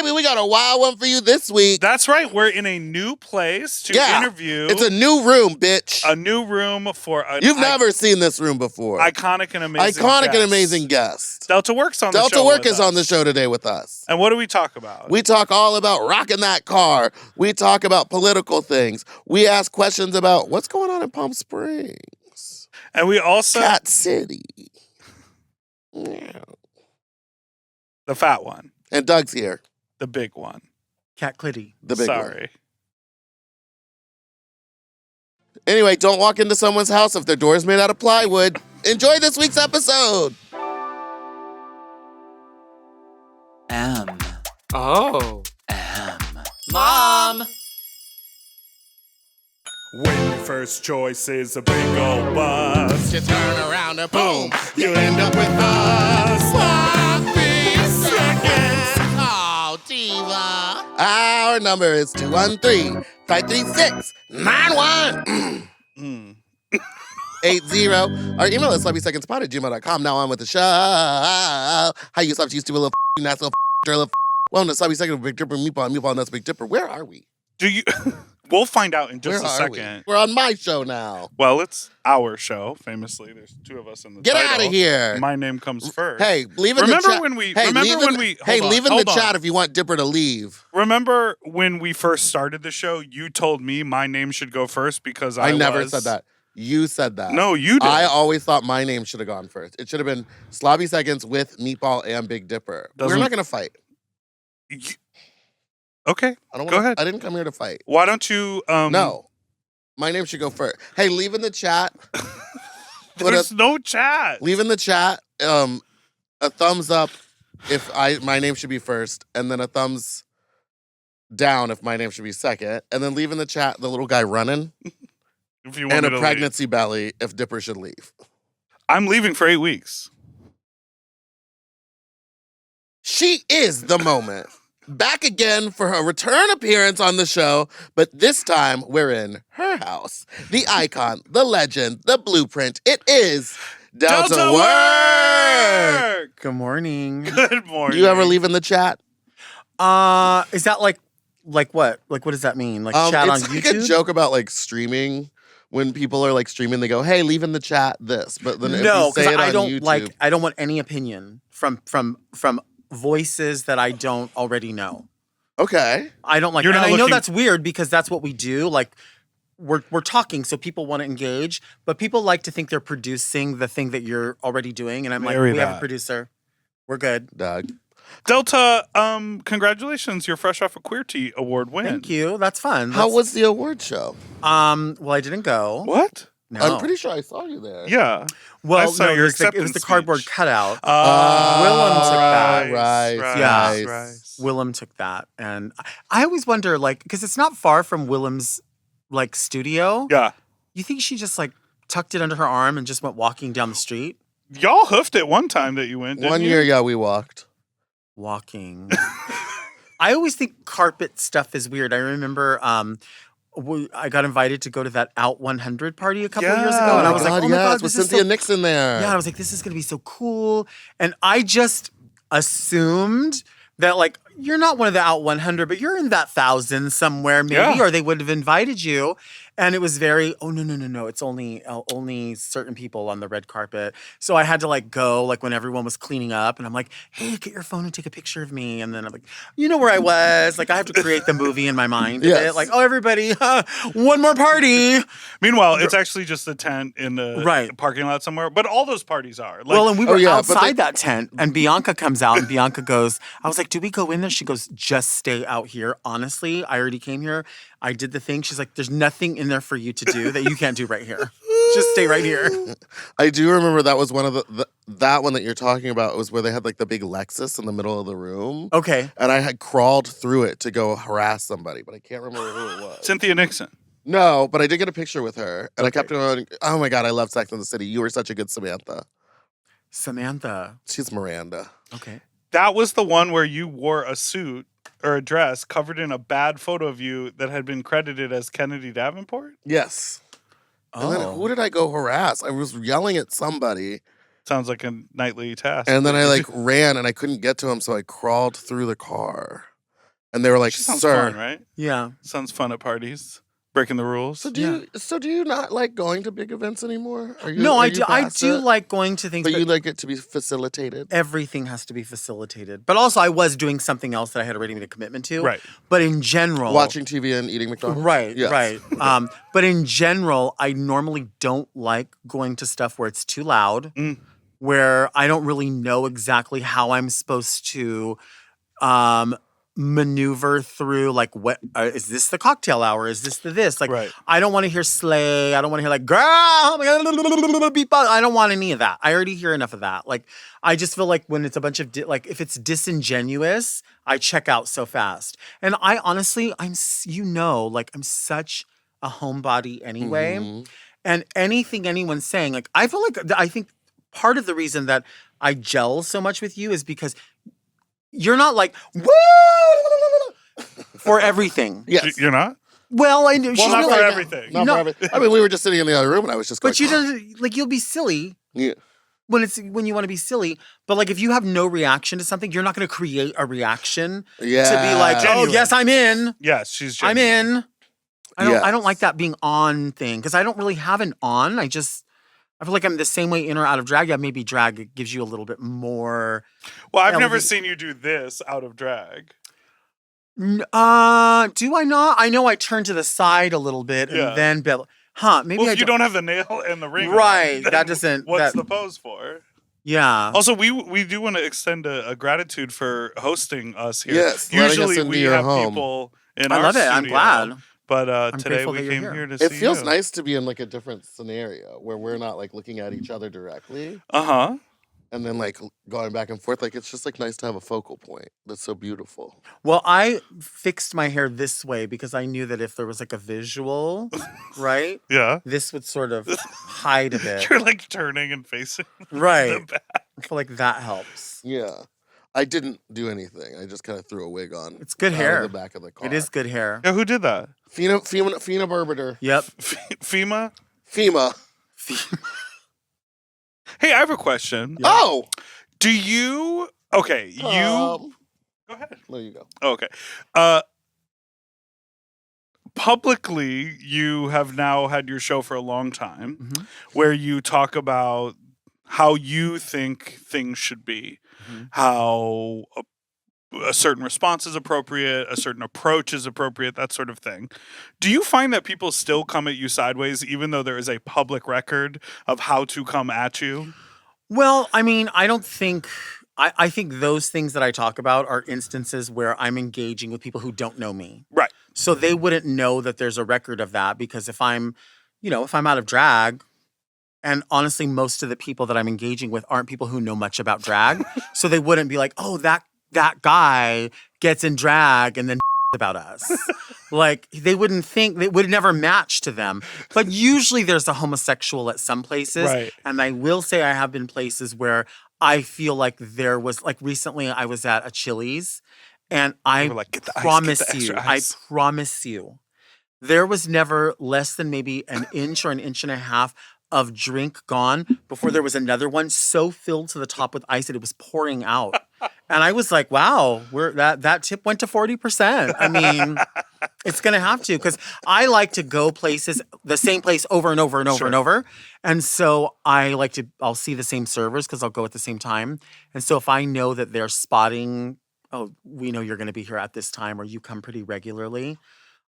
baby. We got a wild one for you this week. That's right. We're in a new place to interview. It's a new room, bitch. A new room for a... You've never seen this room before. Iconic and amazing guest. Delta Work's on the show Delta Work is on the show today with us. And what do we talk about? We talk all about rocking that car. We talk about political things. We ask questions about what's going on in Palm Springs. And we also... Cat City. Yeah. The fat one. And Doug's here. The big one. Cat Clitty. The big one. Sorry. Anyway, don't walk into someone's house if their door is made out of plywood. Enjoy this week's episode. M. Oh. M. Mom! When your first choice is a big old bus, You turn around and boom, you end up with us. Sloppy seconds. Oh, diva. Our number is 213-536-9180. Our email is sloppysecondspot@gmail.com. Now on with the show. How you sloppy, you stupid little nasty little little. Welcome to Sloppy Second with Big Dipper, Meatball, and that's Big Dipper. Where are we? do you... We'll find out in just Where a are second. We're on my show now. Well, it's our show, famously. There's two of us in the Get title. out of here. My name comes first. Hey, leave in Remember the chat. when we... Hey, remember leave when in, we... Hey, hold on, leave in hold the on. chat if you want Dipper to leave. Remember when we first started the show, you told me my name should go first because I never said that. You said that. No, you did. I always thought my name should have gone first. It should have been Sloppy Seconds with Meatball and Big Dipper. We're not going to fight. Okay, Go ahead. I didn't come here to fight. Why don't you... No. My name should go first. Hey, leave in the chat. There's no chat. Leave in the chat a thumbs up if my name should be first, and then a thumbs down if my name should be second, and then leave in the chat the little guy running If you want and me a to pregnancy belly if Dipper should leave. leave. I'm leaving for 8 weeks. She is the moment. Back again for her return appearance on the show, but this time we're in her house. The icon, the legend, the blueprint. It is Delta Work. Good morning. Good morning. Do you ever leave in the chat? Is that like what? Like what does that mean? Like chat on it's like YouTube? a joke about like streaming. When people are like streaming, they go, "Hey, leave in the chat this." But then if No, you say because it I on don't YouTube, I don't want any opinion from voices that I don't already know. okay. I don't like. You're And not I know looking- that's weird because that's what we do. Like we're talking, so people want to engage, but people like to think they're producing the thing that you're already doing. And I'm Marry like, we have that. a producer. We're good. Doug. Delta, congratulations. You're fresh off a Queerty Award win. Thank you. That's fun. How was the award show? Well, I didn't go. What? No. I'm pretty sure I saw you there. Yeah. Well, I saw no, your it was the acceptance cardboard speech. cutout. Oh, Willem took that. Right. Yeah. Nice. Willem took that, and I always wonder, like, because it's not far from Willem's like studio. Yeah. You think she just like tucked it under her arm and just went walking down the street? Y'all hoofed it one time that you went, didn't One you? year, yeah, we walked. Walking. I always think carpet stuff is weird. I remember I got invited to go to that Out 100 party a couple of years ago, and I was like, oh my God, with this is Cynthia so Nixon there. Yeah, I was like, this is going to be so cool. And I just assumed that, like, you're not one of the Out 100, but you're in that 1,000 somewhere, maybe, Yeah. or they would have invited you. And it was very, oh, no. It's only certain people on the red carpet. So I had to, like, go, like, when everyone was cleaning up. And I'm like, hey, get your phone and take a picture of me. And then I'm like, you know where I was. Like, I have to create the movie in my mind. Yes. Like, oh, everybody, one more party. Meanwhile, it's actually just a tent in the Right. parking lot somewhere. But all those parties are. Like, Well, and we were yeah, but outside they- that tent, and Bianca comes out, and Bianca goes, I was like, do we go in there? She goes, just stay out here. Honestly, I already came here. I did the thing. She's like, there's nothing in there for you to do that you can't do right here. Just stay right here. I do remember that was one of that one that you're talking about was where they had like the big Lexus in the middle of the room. Okay. And I had crawled through it to go harass somebody, but I can't remember who it was. Cynthia Nixon. No, but I did get a picture with her. And I kept going, oh my God, I love Sex and the City. You were such a good Samantha. Samantha. She's Miranda. Okay. That was the one where you wore a suit or a dress covered in a bad photo of you that had been credited as Kennedy Davenport? Yes. And then who did I go harass? I was yelling at somebody. Sounds like a nightly task. And then I like ran and I couldn't get to him, so I crawled through the car. And they were like, She sounds sir. fun, right? Yeah. Sounds fun at parties. Breaking the rules. So do you not like going to big events anymore? Are you, No, are I you do. I past do it? like going to things, But you like it to be facilitated? everything has to be facilitated. But also, I was doing something else that I had already made a commitment to. Right. But in general, Watching TV and eating McDonald's? Right, Yes. right. But in general, I normally don't like going to stuff where it's too loud, where I don't really know exactly how I'm supposed to maneuver through, like, what is this the cocktail hour? Is this the this? Like, Right. I don't want to hear slay. I don't want to hear like, girl, oh my God, I don't want any of that. I already hear enough of that. Like, I just feel like when it's a bunch of, like, if it's disingenuous, I check out so fast. And I honestly, I'm such a homebody anyway. Mhm. And anything anyone's saying, like, I think part of the reason that I gel so much with you is because you're not like, woo, for everything. Yes. You're not? Well, she's Well, not really, for everything. Not No. for everything. I mean, we were just sitting in the other room and I was just going, but you don't, like, you'll be silly yeah. when you want to be silly. But like, if you have no reaction to something, you're not going to create a reaction to be like, oh, Genuine. yes, I'm in. Yes, she's I'm genuine. in. I Yes. don't like that being on thing because I don't really have an on. I feel like I'm the same way in or out of drag. Yeah, maybe drag gives you a little bit more. Well, I've never elevate- seen you do this out of drag. Do I not? I know I turn to the side a little bit Yeah. and then maybe Well, I if you don't have the nail and the ring, Right, on, then that doesn't- What's that- the pose for? Yeah. Also, we do want to extend a gratitude for hosting us here. Yes, letting us Usually into we your have home. people in I our love it. I'm studio, glad. But today grateful we that you're came here. here to It see feels you. nice to be in like a different scenario where we're not like looking at each other directly Uh-huh. and then like going back and forth. Like it's just like nice to have a focal point. That's so beautiful. Well, I fixed my hair this way because I knew that if there was like a visual, right, Yeah. this would sort of hide a bit. You're like turning and facing Right. the back. I feel like that helps. Yeah. I didn't do anything. I just kind of threw a wig on. It's good out hair. of the back of the car. It is good hair. Yeah, who did that? Fina Berbiter. Yep. FEMA? FEMA. Hey, I have a question. Yeah. Oh! Do you Okay, you Um, go ahead. there you go. Okay. Publicly, you have now had your show for a long time Mhm. where you talk about how you think things should be, Mhm. how a certain response is appropriate, a certain approach is appropriate, that sort of thing. Do you find that people still come at you sideways, even though there is a public record of how to come at you? Well, I mean, I don't think. I think those things that I talk about are instances where I'm engaging with people who don't know me. Right. So they wouldn't know that there's a record of that because if I'm out of drag, and honestly, most of the people that I'm engaging with aren't people who know much about drag. So they wouldn't be like, oh, that guy gets in drag and then about us. Like they wouldn't think, they would never match to them. But usually there's a homosexual at some places. Right. And I will say I have been places where I feel like there was, like recently I was at a Chili's and I were like, "Get the ice, get promise the you, extra ice." I promise you, there was never less than maybe an inch or an inch and a half of drink gone before there was another one so filled to the top with ice that it was pouring out. And I was like, wow, that tip went to 40%. I mean, it's going to have to because I like to go places, the same place over and over and over Sure. and over. And so I'll see the same servers because I'll go at the same time. And so if I know that they're spotting, oh, we know you're going to be here at this time or you come pretty regularly,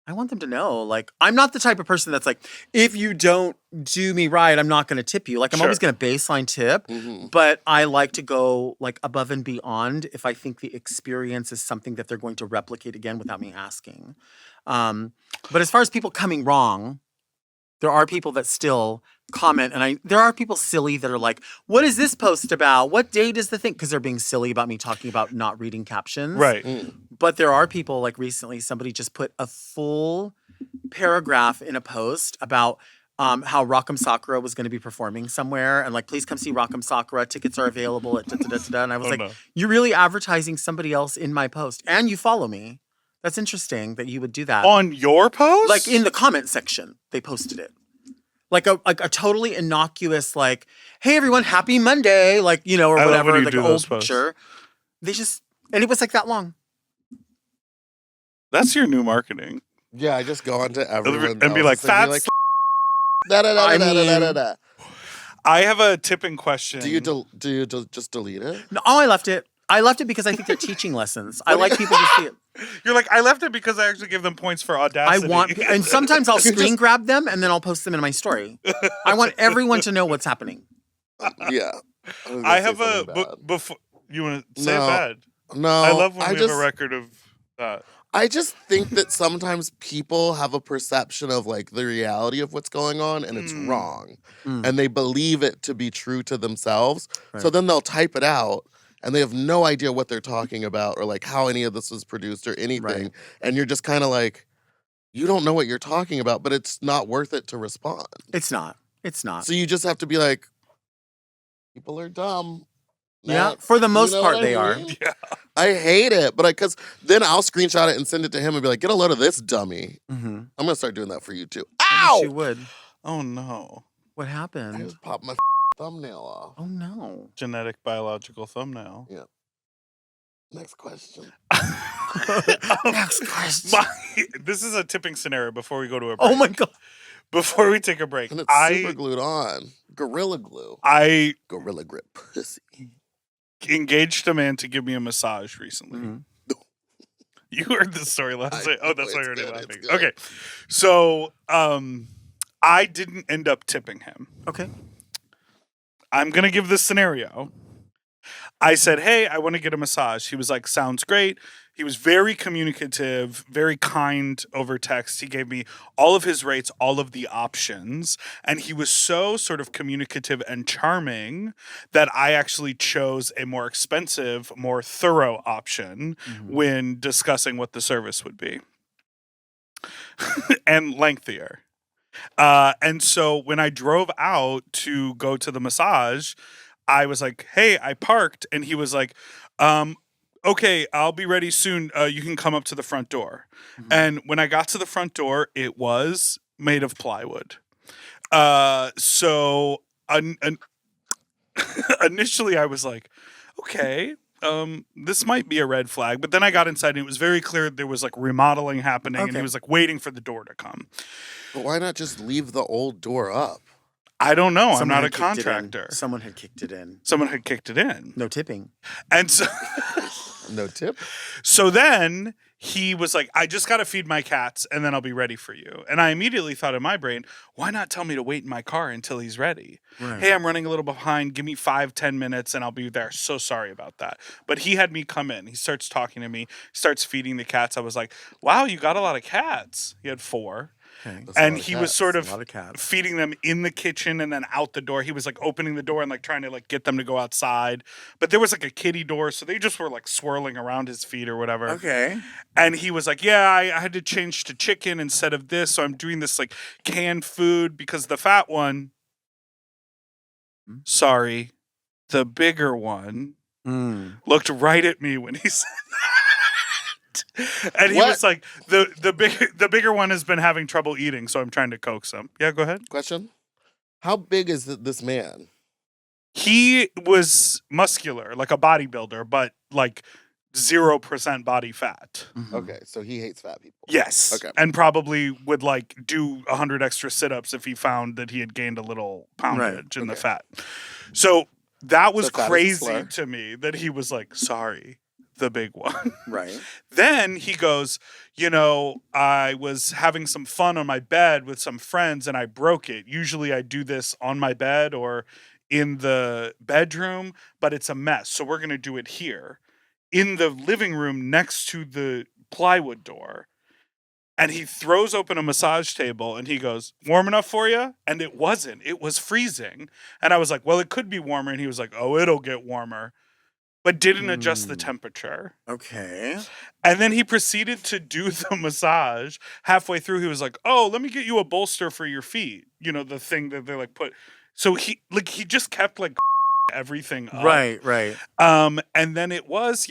I want them to know, like, I'm not the type of person that's like, if you don't do me right, I'm not going to tip you. Like, I'm Sure. always going to baseline tip, Mhm. but I like to go like above and beyond if I think the experience is something that they're going to replicate again without me asking. But as far as people coming wrong, there are people that still comment, and there are people silly that are like, what is this post about? What date is the thing? Because they're being silly about me talking about not reading captions. Right. Mm. But there are people, like recently, somebody just put a full paragraph in a post about how Rock'em Sakura was going to be performing somewhere. And like, please come see Rock'em Sakura. Tickets are available at da-da-da-da-da. And I was Oh, like, no. you're really advertising somebody else in my post. And you follow me. That's interesting that you would do that. On your post? Like in the comment section, they posted it. Like a totally innocuous, like, hey everyone, happy Monday, like, or I love whatever, when you like do an those old posts. picture. And it was like that long. That's your new marketing. Yeah, I just go on to everyone And be like, else's thing, fats. da da da I da da da mean- da. I have a tipping question. Do you just delete it? No, I left it. I left it because I think they're teaching lessons. I like people to see it. You're like, I left it because I actually give them points for I audacity. want, and sometimes I'll You screen just- grab them and then I'll post them in my story. I want everyone to know what's happening. Yeah. I have a before you want to say No. it bad. No, I love when I we just, have a record of that. I just think that sometimes people have a perception of like the reality of what's going on and it's wrong. Mm. And they believe it to be true to themselves. So Right. then they'll type it out and they have no idea what they're talking about or like how any of this was produced or anything. Right. And you're just kind of like, you don't know what you're talking about, but it's not worth it to respond. It's not. It's not. So you just have to be like, people are dumb. Yeah, Next. for the most You know part what they I are. mean? Yeah. I hate it, but because then I'll screenshot it and send it to him and be like, get a load of this dummy. Mm-hmm. I'm gonna start doing that for you too. I wish you Ow! would. Oh no. What I happened? just popped my thumbnail off. Oh no. Genetic biological thumbnail. Next question. Next question. This is a tipping scenario before we go to a break. Oh my god. Before we take a break. And it's super glued on. Gorilla glue. I Gorilla grip pussy. engaged a man to give me a massage recently. Mhm. You heard this story last I night. Oh, know, that's why it's you're already good, laughing. it's good. Okay. So I didn't end up tipping him. Okay. I'm gonna give this scenario. I said, hey, I want to get a massage. He was like, sounds great. He was very communicative, very kind over text. He gave me all of his rates, all of the options. And he was so sort of communicative and charming that I actually chose a more expensive, more thorough option when discussing what the service would be. And lengthier. And so when I drove out to go to the massage, I was like, hey, I parked. And he was like, okay, I'll be ready soon. You can come up to the front door. And when I got to the front door, it was made of plywood. So initially I was like, okay, this might be a red flag. But then I got inside and it was very clear there was like remodeling happening and he Okay. was like waiting for the door to come. But why not just leave the old door up? I don't know. Someone I'm not a had kicked it in. contractor. Someone had kicked it in. Someone had kicked it in. No tipping. And so No tip? so then he was like, I just got to feed my cats and then I'll be ready for you. And I immediately thought in my brain, why not tell me to wait in my car until he's ready? Right. Hey, I'm running a little behind. Give me 5-10 minutes and I'll be there. So sorry about that. But he had me come in. He starts talking to me, starts feeding the cats. I was like, wow, you got a lot of cats. He had 4. Okay. That's a And lot of he was cats. sort A of lot of cats. feeding them in the kitchen and then out the door. He was like opening the door and like trying to like get them to go outside. But there was like a kitty door, so they just were like swirling around his feet or whatever. Okay. And he was like, yeah, I had to change to chicken instead of this. So I'm doing this like canned food because the fat one, sorry, the bigger one Mm. looked right at me when he said that. And he What? was like, the bigger one has been having trouble eating, so I'm trying to coax him. Yeah, go ahead. Question? How big is this man? He was muscular, like a bodybuilder, but like 0% body fat. Mhm. Okay, so he hates fat people. Yes. Okay. And probably would like do 100 extra sit-ups if he found that he had gained a little poundage in the Okay. fat. So that was So fat is a crazy slur. to me that he was like, sorry, the big one. Right. Then he goes, you know, I was having some fun on my bed with some friends and I broke it. Usually I do this on my bed or in the bedroom, but it's a mess. So we're going to do it here in the living room next to the plywood door. And he throws open a massage table and he goes, warm enough for you? And it wasn't. It was freezing. And I was like, well, it could be warmer. And he was like, oh, it'll get warmer. But didn't adjust the temperature. Okay. And then he proceeded to do the massage. Halfway through, he was like, oh, let me get you a bolster for your feet. You know, the thing that they like put. So he just kept like everything up. Right. And then it was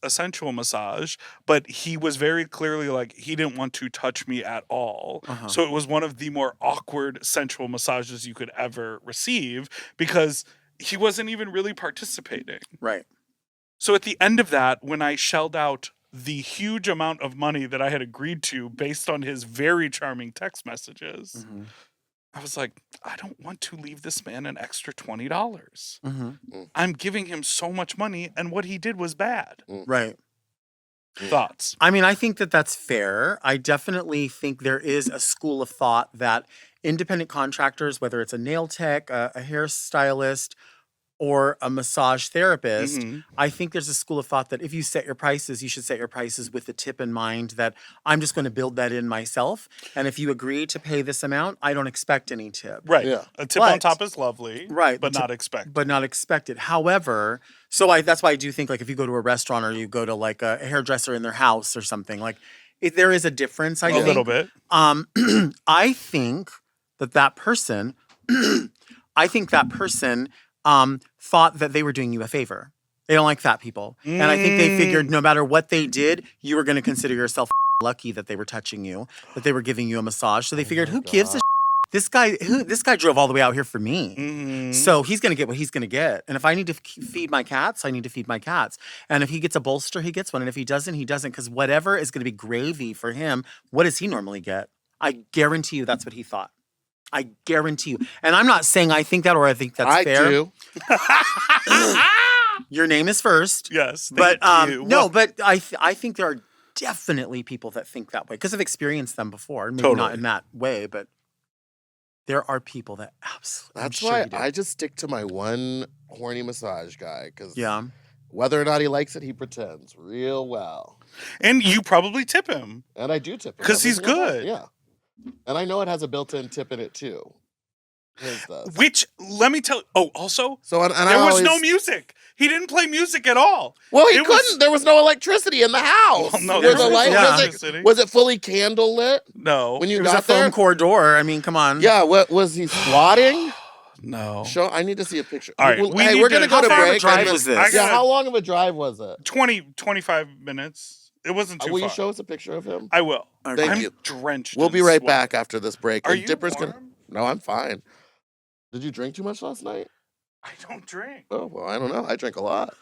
a sensual massage, but he was very clearly like, he didn't want to touch me at all. Uh-huh. So it was one of the more awkward sensual massages you could ever receive because he wasn't even really participating. Right. So at the end of that, when I shelled out the huge amount of money that I had agreed to based on his very charming text messages, I was like, I don't want to leave this man an extra $20. I'm giving him so much money, and what he did was bad. Right. Thoughts? I mean, I think that that's fair. I definitely think there is a school of thought that independent contractors, whether it's a nail tech, a hairstylist, or a massage therapist, I think there's a school of thought that if you set your prices, you should set your prices with the tip in mind that I'm just going to build that in myself. And if you agree to pay this amount, I don't expect any tip. Right. Yeah. A tip on top is lovely. Right. But not expected. But not expected. However, that's why I do think, like, if you go to a restaurant or you go to, like, a hairdresser in their house or something, like, there is a difference, I think. A little bit. I think that person, thought that they were doing you a favor. They don't like fat people. And I think they figured no matter what they did, you were going to consider yourself lucky that they were touching you, that they were giving you a massage. So they figured, who gives a This guy drove all the way out here for me. So he's going to get what he's going to get. And if I need to feed my cats, I need to feed my cats. And if he gets a bolster, he gets one. And if he doesn't, he doesn't. Because whatever is going to be gravy for him, what does he normally get? I guarantee you that's what he thought. I guarantee you. And I'm not saying I think that or I think that's fair. I do. Your name is first. Yes. But thank you. no, but I think there are definitely people that think that way because I've experienced them before. Maybe not in that way, but there are people that absolutely. That's why I just stick to my one horny massage guy because whether or not he likes it, he pretends real well. And you probably tip him. And I do tip him. Because he's good. Yeah. And I know it has a built-in tip in it too. His does. Which, let me tell you, also, there was no music. He didn't play music at all. Well, he couldn't. There was no electricity in the house. Well, no, there was a light. electricity. Was it fully candle lit? No. When you it was got a there? foam core door. I mean, come on. Yeah, what was he squatting? No. I need to see a picture. All right, we're going to go to How far of a break. drive was this? Yeah, how long of a drive was it? 25 minutes. It wasn't too Will far. you show us a picture of him? I will. Okay. Thank I'm you. drenched. We'll in be right sweat. back after this break. Are And you Dipper's warm? No, I'm fine. Did you drink too much last night? I don't drink. Oh, well, I don't know. I drink a lot.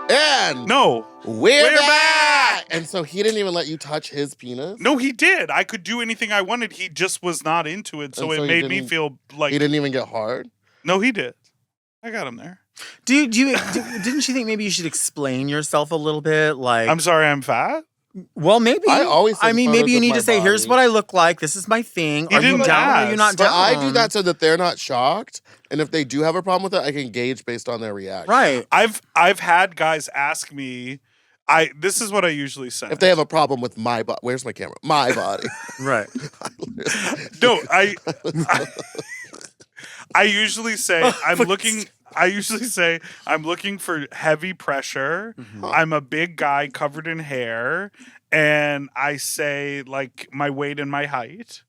And No. we're back! And so he didn't even let you touch his penis? No, he did. I could do anything I wanted. He just was not into it, so And so it he made me feel like... He didn't even get hard? No, he did. I got him there. Didn't you think maybe you should explain yourself a little bit? Like, I'm sorry I'm fat? well, maybe. I mean, maybe you need to say, "Here's what I look like. This is my thing." He Are you didn't down? Or are you not ask. But down? I do that so that they're not shocked. And if they do have a problem with it, I can gauge based on their reaction. Right. I've had guys ask me, this is what I usually say. If they have a problem with my body. Where's my camera? My body. Right. No, I usually say I'm looking for heavy pressure. I'm a big guy covered in hair, and I say like my weight and my height.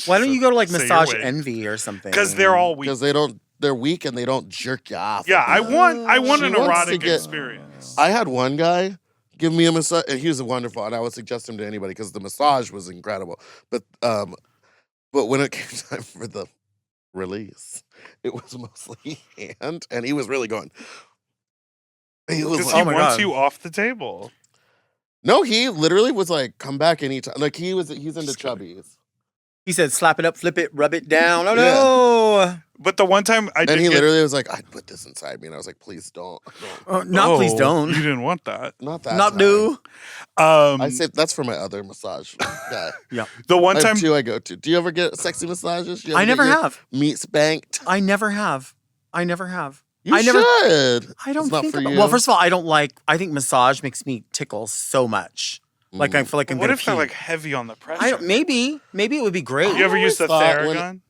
Why don't you go to like Say your Massage weight. Envy or something? Because they're all weak. Because they're weak and they don't jerk you off. Yeah, I want She an wants to erotic get- experience. I had one guy give me a massage, and he was wonderful, and I would suggest him to anybody because the massage was incredible. But when it came time for the release, it was mostly hand, and he was really going. He was Because like, he my wants God. you off the table. no, he literally was like, come back anytime. Like he's into Just kidding. chubbies. He said, "Slap it up, flip it, rub it down." Oh Yeah. no! But the one time I And did he get, literally was like, I'd put this inside me, and I was like, please don't. No, please Oh, don't. You didn't want that. Not that. Not time. do. I said that's for my other massage guy. The one I time have two I go to. Do you ever get sexy massages? You ever I never get your have. meat spanked. I never have. I never have. You I never- should. I don't It's not think for about, you. well, first of all, I don't like. I think massage makes me tickle so much. Like I feel like I'm what gonna if they're pee. like heavy on the pressure? I don't, maybe it would be great. you ever use the always thought when- Theragun?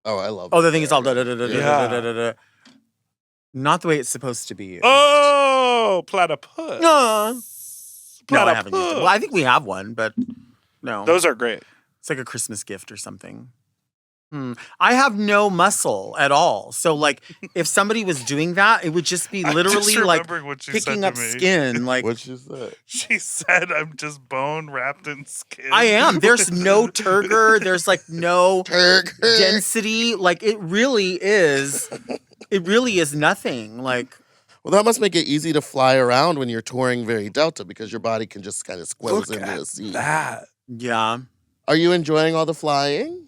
Oh, I love. Oh, the thing is all da da da da Yeah. da da da. Not the way it's supposed to be used. Oh, platypus. No, I haven't used it. Platypus. Well, I think we have one, but no. Those are great. It's like a Christmas gift or something. I have no muscle at all. So, like, if somebody was doing that, it would just be literally like what she picking said up to me. skin. Like, What you said? She said, "I'm just bone wrapped in skin." I am. There's no turgor. There's like no Turk. density. Like, it really is. It really is nothing. Like, Well, that must make it easy to fly around when you're touring very Delta because your body can just kind of squeeze Look into at a seat. that. yeah. Are you enjoying all the flying?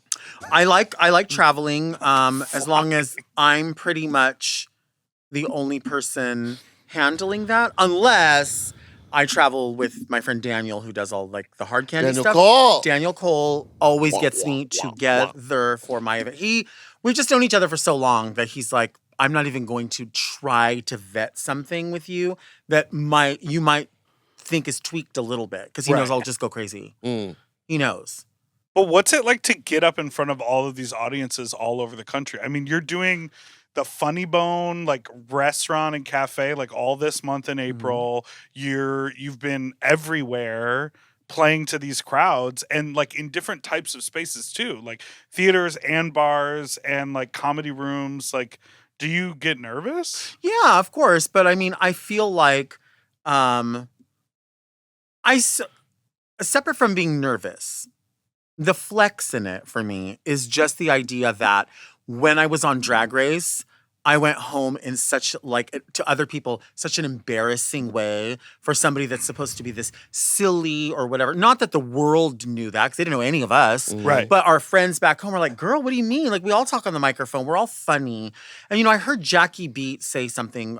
I like traveling as long as I'm pretty much the only person handling that, unless I travel with my friend Daniel, who does all like the hard candy Daniel stuff. Cole. Daniel Cole always Wah, gets wah, me wah, together for my event. We've just known each other for so long that he's like, I'm not even going to try to vet something with you that you might think is tweaked a little bit because he knows Right. I'll just go crazy. Mm. He knows. But what's it like to get up in front of all of these audiences all over the country? I mean, you're doing the Funny Bone like restaurant and cafe like all this month in April. You've been everywhere playing to these crowds and like in different types of spaces too, like theaters and bars and like comedy rooms. Like, do you get nervous? Yeah, of course. But I mean, I feel like separate from being nervous, the flex in it for me is just the idea that when I was on Drag Race, I went home in such like to other people such an embarrassing way for somebody that's supposed to be this silly or whatever. Not that the world knew that because they didn't know any of us. Right. But our friends back home were like, girl, what do you mean? Like, we all talk on the microphone. We're all funny. And, you know, I heard Jackie Beat say something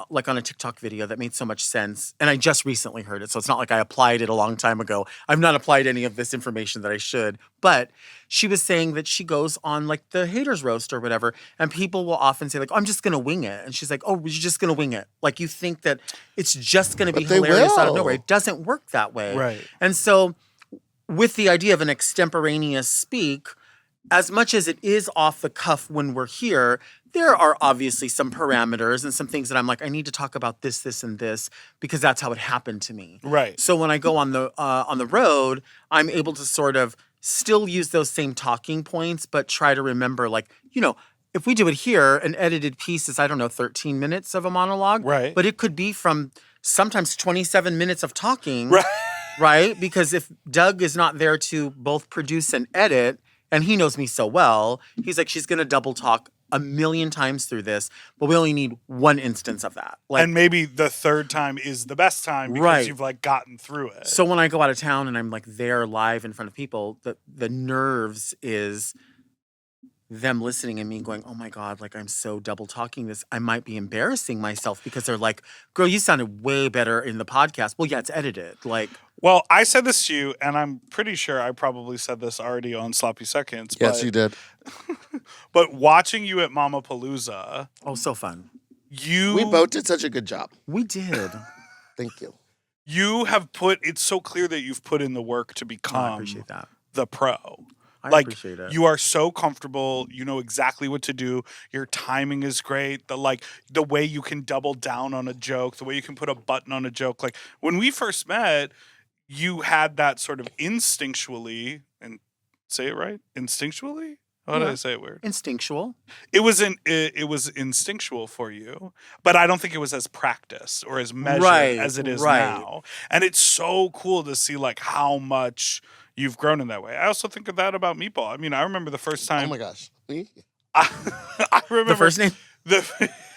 like on a TikTok video that made so much sense. And I just recently heard it. So it's not like I applied it a long time ago. I've not applied any of this information that I should. But she was saying that she goes on like the haters roast or whatever. And people will often say like, oh, I'm just going to wing it. And she's like, oh, you're just going to wing it. Like you think that it's just going to be But they hilarious out of will. nowhere. It doesn't work that way. Right. And so with the idea of an extemporaneous speak, as much as it is off the cuff when we're here, there are obviously some parameters and some things that I'm like, I need to talk about this, this, and this because that's how it happened to me. Right. So when I go on the road, I'm able to sort of still use those same talking points, but try to remember, like, you know, if we do it here, an edited piece is, I don't know, 13 minutes of a monologue. Right. But it could be from sometimes 27 minutes of talking. Right. Right? Because if Doug is not there to both produce and edit, and he knows me so well, he's like, she's going to double talk a million times through this, but we only need one instance of that. Like, And maybe the third time is the best time because Right. you've like gotten through it. so when I go out of town and I'm like there live in front of people, the nerves is them listening and me going, oh my God, like I'm so double talking this. I might be embarrassing myself because they're like, girl, you sounded way better in the podcast. Well, yeah, it's edited. Like, Well, I said this to you, and I'm pretty sure I probably said this already on Sloppy Seconds. Yes, but, you did. But watching you at Mamapalooza, oh, so fun. We both did such a good job. We did. Thank you. you have put. It's so clear that you've put in the work to Oh, I become appreciate that. the pro. I Like, appreciate it. You are so comfortable. You know exactly what to do. Your timing is great. The way you can double down on a joke, the way you can put a button on a joke. Like when we first met, you had that sort of instinctually, and say it right, instinctually. How did Yeah. I say it weird? Instinctual. It was instinctual for you, but I don't think it was as practiced or as measured Right, as it is right. now. And it's so cool to see like how much you've grown in that way. I also think of that about Meatball. I mean, I remember the first time. Oh my gosh. I remember The first name?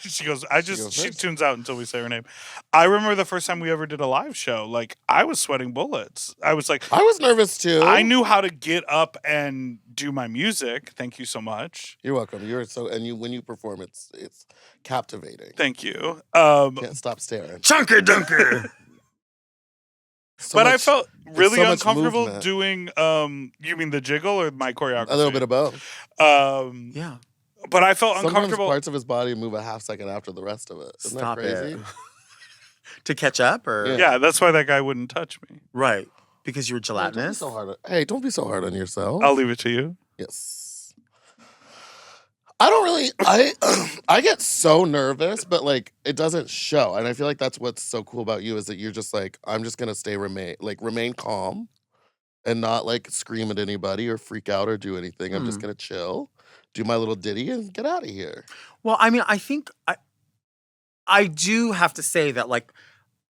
She goes. She first. tunes out until we say her name. I remember the first time we ever did a live show. Like I was sweating bullets. I was like, I was nervous too. I knew how to get up and do my music. Thank you so much. You're welcome. You're so, and you when you perform, it's captivating. Thank you. Can't stop staring. Chunker Dunker. So But I much- felt really so much uncomfortable movement. doing. You mean the jiggle or my choreography? a little bit of both. Yeah. But I felt Sometimes uncomfortable. parts of his body move a half second after the rest of it. Isn't Stop that crazy? it. To catch up or? Yeah. Yeah, that's why that guy wouldn't touch me. Right. Because you were Hey, don't be gelatinous. so hard. Hey, don't be so hard on yourself. I'll leave it to you. Yes. I don't really. I get so nervous, but like it doesn't show, and I feel like that's what's so cool about you is that you're just like I'm just gonna remain calm, and not like scream at anybody or freak out or do anything. I'm just gonna chill, do my little ditty, and get out of here. Well, I mean, I think I do have to say that, like,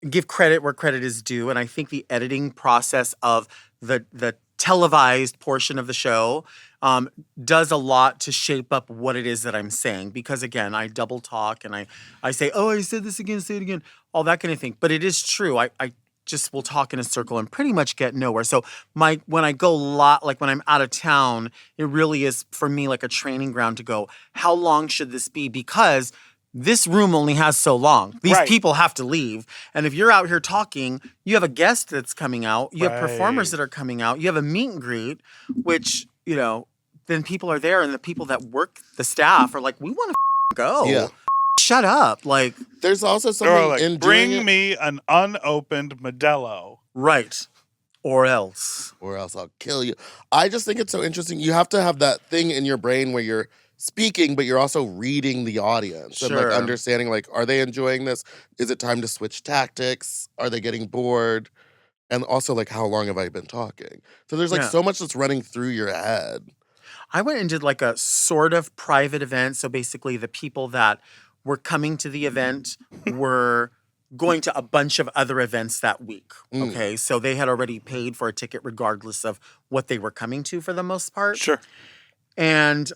give credit where credit is due, and I think the editing process of the televised portion of the show does a lot to shape up what it is that I'm saying. Because again, I double talk and I say, oh, I said this again, say it again, all that kind of thing. But it is true. I just will talk in a circle and pretty much get nowhere. So when I go like when I'm out of town, it really is for me like a training ground to go, how long should this be? Because this room only has so long. These Right. people have to leave. And if you're out here talking, you have a guest that's coming out. You have performers Right. that are coming out. You have a meet and greet, which, you know, then people are there and the people that work, the staff are like, we want to go. Yeah. Shut up. Like, There's also They're all something in like, doing bring it, me an unopened Modelo. right. Or else. or else I'll kill you. I just think it's so interesting. You have to have that thing in your brain where you're speaking, but you're also reading the audience and like Sure. understanding, like, are they enjoying this? Is it time to switch tactics? Are they getting bored? And also, like, how long have I been talking? So there's like Yeah. so much that's running through your head. I went and did like a sort of private event. So basically, the people that were coming to the event were going to a bunch of other events that week. Mm. Okay. So they had already paid for a ticket regardless of what they were coming to for the most part. Sure. And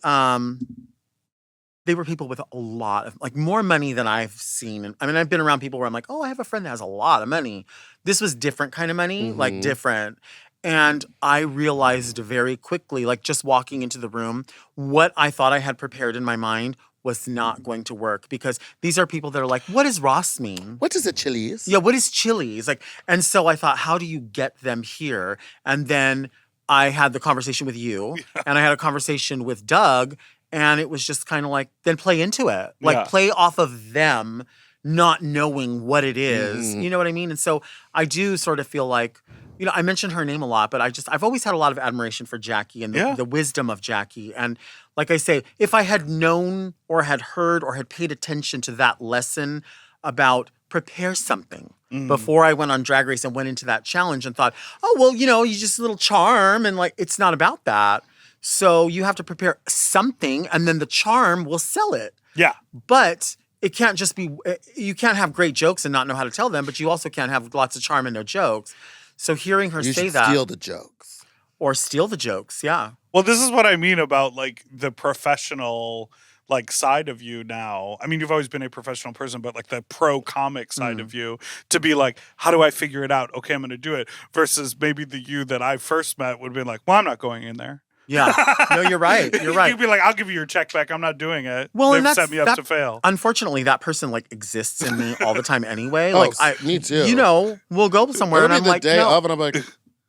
they were people with a lot of, like, more money than I've seen. And I mean, I've been around people where I'm like, oh, I have a friend that has a lot of money. This was different kind of money, like Mhm. different. And I realized very quickly, like just walking into the room, what I thought I had prepared in my mind was not going to work, because these are people that are like, what does Ross mean? What is it, Chili's? Yeah, what is Chili's? Like, and so I thought, how do you get them here? And then I had the conversation with you, and I had a conversation with Doug, and it was just kind of like, then play into it. Like, Yeah. play off of them not knowing what it is. Mhm. You know what I mean? And so I do sort of feel like, you know, I mentioned her name a lot, but I've always had a lot of admiration for Jackie and Yeah. the wisdom of Jackie. And like I say, if I had known or had heard or had paid attention to that lesson about prepare something before I went on Drag Race and went into that challenge and thought, oh, well, you know, you just a little charm, and like, it's not about that. So you have to prepare something, and then the charm will sell it. Yeah. But it can't just be, you can't have great jokes and not know how to tell them, but you also can't have lots of charm and no jokes. So hearing her You say should that, steal the jokes. or steal the jokes, yeah. Well, this is what I mean about like the professional like side of you now. I mean, you've always been a professional person, but like the pro comic side of you, to be like, how do I figure it out? Okay, I'm going to do it. Versus maybe the you that I first met would have been like, well, I'm not going in there. Yeah. No, you're right. You're right. You'd be like, I'll give you your check back. I'm not doing it. Well, They've and that's set me up that, to fail. Unfortunately, that person like exists in me all the time anyway. Oh, Like me too. You know, we'll go somewhere It'll and be I'm the like, day no, of, and I'm like,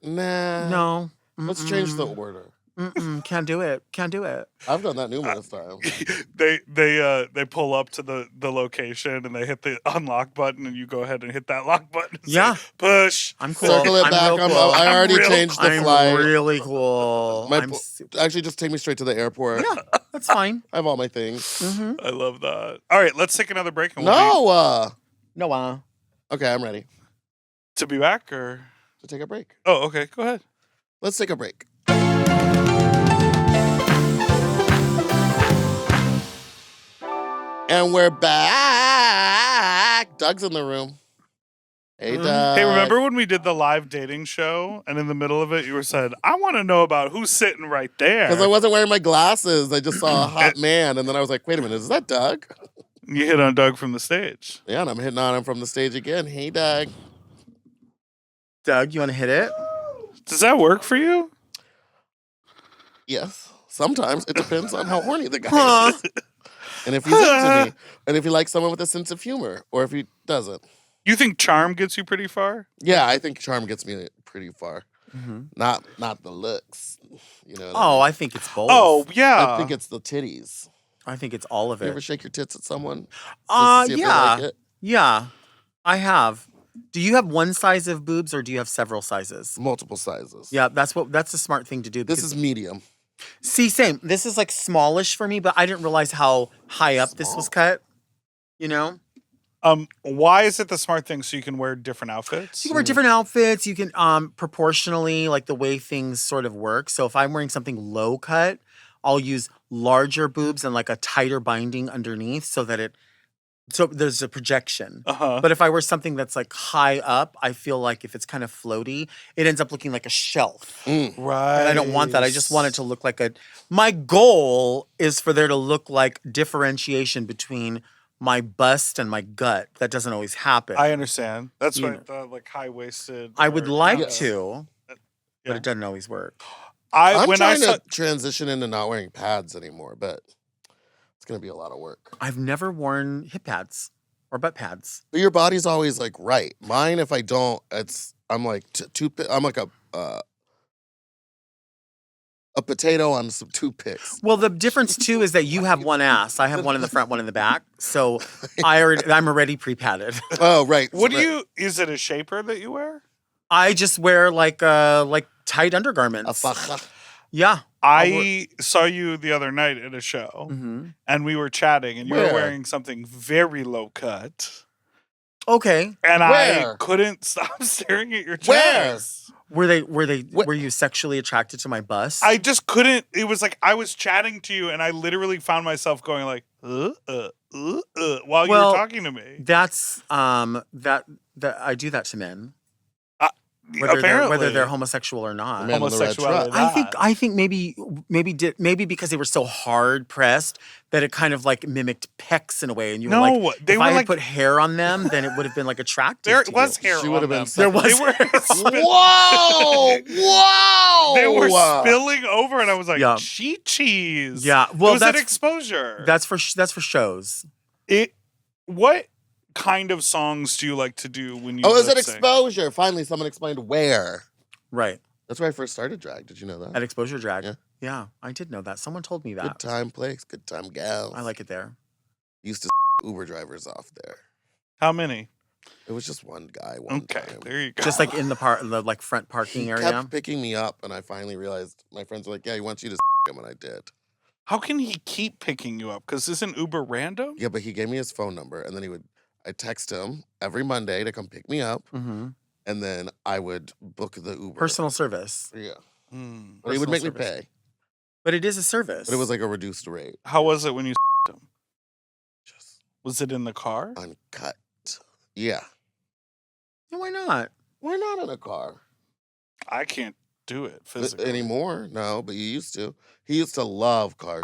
nah. no. Let's change the order. Can't do it. Can't do it. I've done that numerous times. They pull up to the location and they hit the unlock button, and you go ahead and hit that lock button. And Yeah. say, push. I'm cool. Circle it I'm back. real cool. I already real- changed the I'm flight. really cool. My I'm bo- super- Actually, just take me straight to the airport. yeah, that's fine. I have all my things. I love that. All right, let's take another break. And we'll No. Okay, I'm ready to be back, or to take a break. oh, okay, go ahead. Let's take a break. And we're back. Doug's in the room. Hey, Doug. Hey, remember when we did the live dating show, and in the middle of it, you were said, "I want to know about who's sitting right there." Because I wasn't wearing my glasses. I just saw a hot man. And then I was like, wait a minute, is that Doug? You hit on Doug from the stage. Yeah, and I'm hitting on him from the stage again. Hey, Doug. Doug, you want to hit it? Does that work for you? Yes. Sometimes it depends on how horny the guy is. And if he's into me. And if he likes someone with a sense of humor. Or if he doesn't. You think charm gets you pretty far? Yeah, I think charm gets me pretty far. Not the looks. You know what Oh, I think it's both. Oh, yeah. I think it's the titties. I think it's all of You ever it. shake your tits at someone? Just to see if they Yeah. like it? Yeah, I have. Do you have one size of boobs or do you have several sizes? Multiple sizes. Yeah, that's a smart thing to do. This because- is medium. See, same. This is like smallish for me, but I didn't realize how high up this was cut. You know? Why is it the smart thing so you can wear different outfits? You can wear different outfits. You can proportionally, like the way things sort of work. So if I'm wearing something low cut, I'll use larger boobs and like a tighter binding underneath so there's a projection. Uh-huh. But if I wear something that's like high up, I feel like if it's kind of floaty, it ends up looking like a shelf. Right. And I don't want that. I just want it to look like my goal is for there to look like differentiation between my bust and my gut. That doesn't always happen. I understand. That's You why the like high-waisted. I would like Yes. to, Yeah. but it doesn't always work. I'm when I trying saw, to transition into not wearing pads anymore, but it's going to be a lot of work. I've never worn hip pads or butt pads. But your body's always like right. Mine, if I don't, I'm like I'm like a potato on some toothpicks. Well, the difference too is that you have one ass. I have one in the front, one in the back. So I'm already pre-padded. Oh, right. what do right. you? Is it a shaper that you wear? I just wear like tight A undergarments. faja. Yeah. I saw you the other night at a show, Mm-hmm. and we were chatting, and you Where? were wearing something very low cut, Okay. and Where? I couldn't stop staring at your Where? chest. Were you sexually attracted to my bust? I just couldn't. It was like I was chatting to you, and I literally found myself going like, while you Well, were talking to me. That's that I do that to men. Apparently, Whether they're homosexual or not. Man on the red homosexuality. truck. I think maybe because they were so hard pressed that it kind of like mimicked pecs in a way, and you were No, like, they if were I had like- put hair on them, then it would have been like attractive. there to was you. hair. She on would have been them. There was They were Whoa! Whoa! They were spilling over, and I was like, Yeah. cheese. Yeah, well, it was an that's- exposure. That's for shows. What kind of songs do you like to do when you? Oh, it was an lip sync? exposure. Finally, someone explained where. Right. That's where I first started drag. Did you know that? At Exposure Drag. Yeah. Yeah, I did know that. Someone told me Good that. time place, good time gals. I like it there. Used to Uber drivers off there. How many? It was just one guy one Okay, time. there you go. Just like in the like front parking He area. kept picking me up, and I finally realized my friends were like, "Yeah, he wants you to him," and I did. How can he keep picking you up? Because isn't Uber random? Yeah, but he gave me his phone number, and then I text him every Monday to come pick me up, Mm-hmm. and then I would book the Uber. Personal service. Yeah, Hmm. but he would make Personal me service. pay, But it is a service. but it was like a reduced rate. How was it when you him? Just Was it in the car? uncut. Yeah, Yeah, why not? why not in a car? I can't do it physically Anymore? No, but you used to. He used to love cars.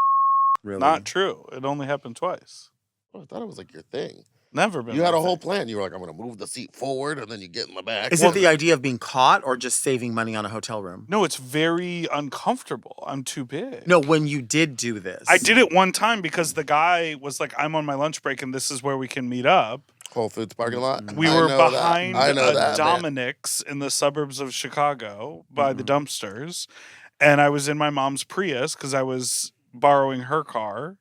Really? Not true. It only happened twice. Oh, I thought it was like your thing. Never been. You had my a whole thing. plan. You were like, I'm going to move the seat forward, and then you get in the back. Is it the idea of being caught or just saving money on a hotel room? No, it's very uncomfortable. I'm too big. No, when you did do this. I did it one time because the guy was like, I'm on my lunch break and this is where we can meet up. Whole Foods parking lot? We I were know that. behind I know a that, man. Dominick's in the suburbs of Chicago by the dumpsters. And I was in my mom's Prius because I was borrowing her car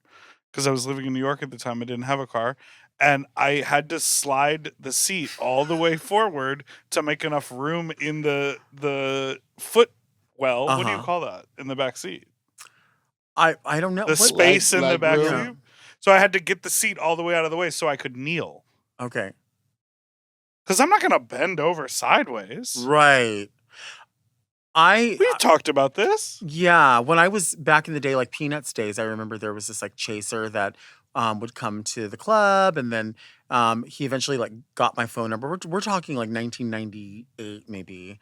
because I was living in New York at the time. I didn't have a car. And I had to slide the seat all the way forward to make enough room in the footwell. What do you Uh-huh. call that? In the back seat. I don't know. The What- space in the leg back room? seat. So I had to get the seat all the way out of the way so I could kneel. Okay. Because I'm not going to bend over sideways. Right. We talked about this. Yeah, when I was back in the day, like Peanuts days, I remember there was this like chaser that would come to the club, and then he eventually like got my phone number. We're talking like 1998 maybe.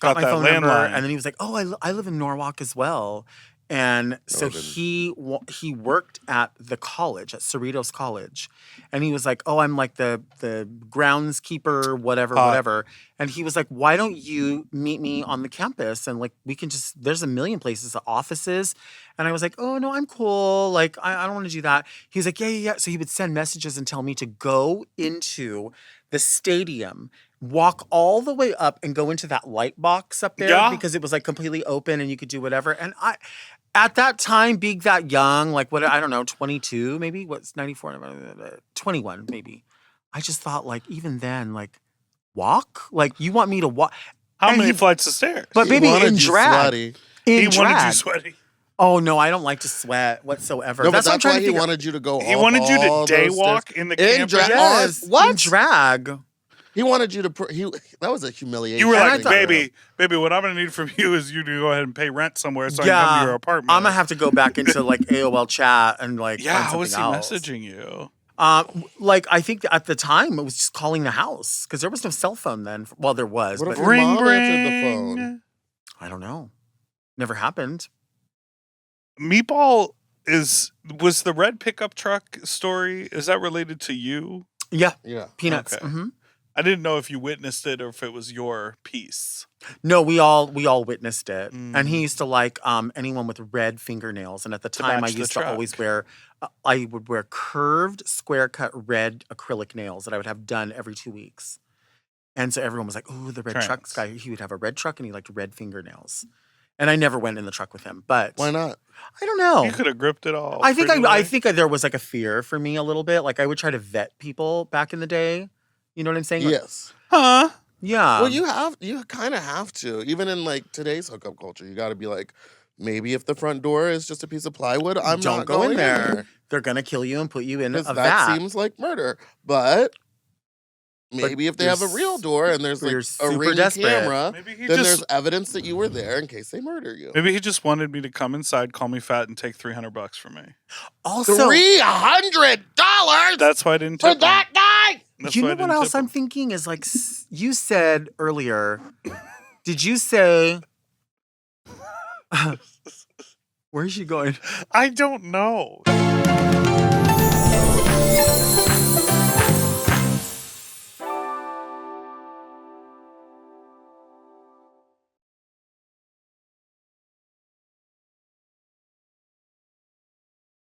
Got my that phone number, landline. and then he was like, "Oh, I live in Norwalk as well." And so didn't. he worked at the college, at Cerritos College, and he was like, "Oh, I'm like the groundskeeper, whatever, Hot. whatever." And he was like, "Why don't you meet me on the campus? And like we can just there's a million places, offices." And I was like, "Oh no, I'm cool. Like I don't want to do that." He's like, "Yeah." So he would send messages and tell me to go into the stadium, walk all the way up, and go into that light box up there Yeah. because it was like completely open and you could do whatever. And at that time, being that young, like what, I don't know, 22 maybe, what's 94, 21 maybe. I just thought like, even then, like walk? Like you want me to walk? How And many he- flights of stairs? But He baby, wanted in you drag. sweaty. In he wanted you drag. sweaty. Oh no, I don't like to sweat whatsoever. No, but what I'm that's trying why to he figure- wanted you to go. He up wanted you to all those daywalk stairs. in the In camper. drag. Yes, What? in drag. He wanted you to. That was a humiliation. You were And I like, thought- baby, what I'm gonna need from you is you to go ahead and pay rent somewhere so I can Yeah, come to your apartment. I'm gonna have to go back into like AOL chat and like Yeah, find how was he something else. messaging you? Like I think at the time it was just calling the house because there was no cell phone then. Well, there was, What but if your mom answered the phone? I don't know. Never happened. Meatball was the red pickup truck story. Is that related to you? Yeah, Yeah. peanuts. Okay. Hmm. I didn't know if you witnessed it or if it was your piece. No, we all witnessed it, Mm. and he used to like anyone with red fingernails. And at the time, I match the used to truck. always wear, I would wear curved, square cut red acrylic nails that I would have done every 2 weeks. And so everyone was like, "Ooh, the red trucks guy." He would have a red truck, and he liked red fingernails. And I never went in the truck with him, but Why not? I don't know. You could have gripped it all. I think pretty I well. think there was like a fear for me a little bit. Like I would try to vet people back in the day. You know what I'm saying? Like, Yes. Huh? yeah. Well, you kind of have to. Even in like today's hookup culture, you got to be like, maybe if the front door is just a piece of plywood, I'm Don't not go going in there. They're gonna kill you and put you in a Because that vat. seems like murder. But maybe if they have a real door and there's like you're a super ring desperate. camera, Maybe he then just there's evidence that you were there in case they murder you. maybe he just wanted me to come inside, call me fat, and take $300 from me. Also, $300 That's why I didn't for tip him. that guy. That's you why know I what didn't else tip I'm him. thinking is like you said earlier. Did you say? Where is she going? I don't know.